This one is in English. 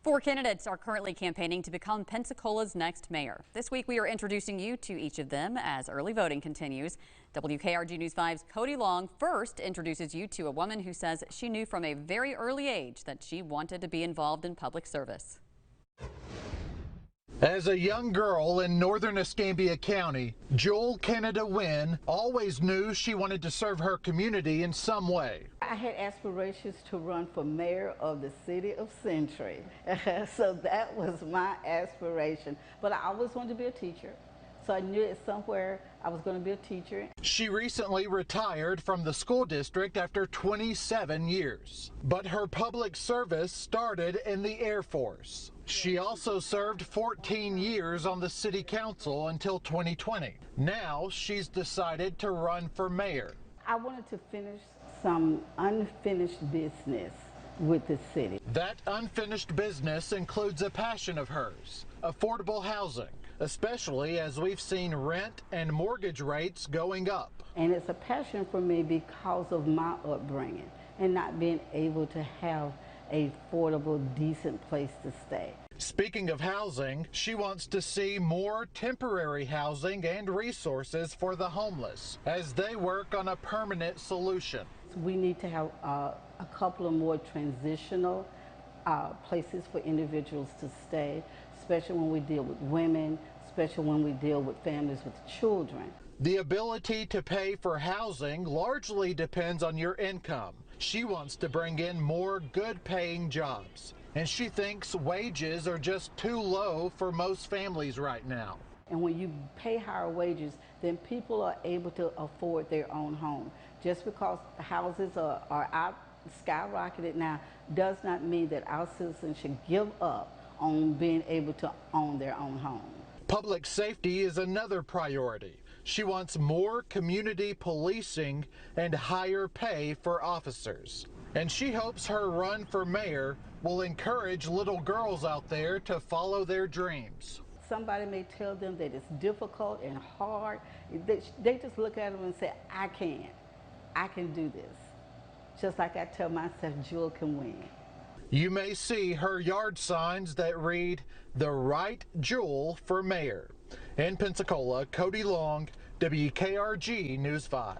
Four candidates are currently campaigning to become Pensacola's next mayor. This week, we are introducing you to each of them as early voting continues. WKRG News 5's Cody Long first introduces you to a woman who says she knew from a very early age that she wanted to be involved in public service. As a young girl in northern Escambia County, Cannada Wynn always knew she wanted to serve her community in some way. I had aspirations to run for mayor of the city of Century. So that was my aspiration. But I always wanted to be a teacher. So I knew that somewhere I was going to be a teacher. She recently retired from the school district after 27 years. But her public service started in the Air Force. She also served 14 years on the city council until 2020. Now she's decided to run for mayor. I wanted to finish some unfinished business with the city. That unfinished business includes a passion of hers, affordable housing, especially as we've seen rent and mortgage rates going up. And it's a passion for me because of my upbringing and not being able to have an affordable, decent place to stay. Speaking of housing, she wants to see more temporary housing and resources for the homeless as they work on a permanent solution. We need to have a couple of more transitional places for individuals to stay, especially when we deal with women, especially when we deal with families with children. The ability to pay for housing largely depends on your income. She wants to bring in more good-paying jobs, and she thinks wages are just too low for most families right now. And when you pay higher wages, then people are able to afford their own home. Just because houses are out skyrocketed now does not mean that our citizens should give up on being able to own their own home. Public safety is another priority. She wants more community policing and higher pay for officers. And she hopes her run for mayor will encourage little girls out there to follow their dreams. Somebody may tell them that it's difficult and hard. They just look at them and say, I can do this. Just like I tell myself, Jewel can win. You may see her yard signs that read, "The Right Jewel for Mayor." In Pensacola, Cody Long, WKRG News 5.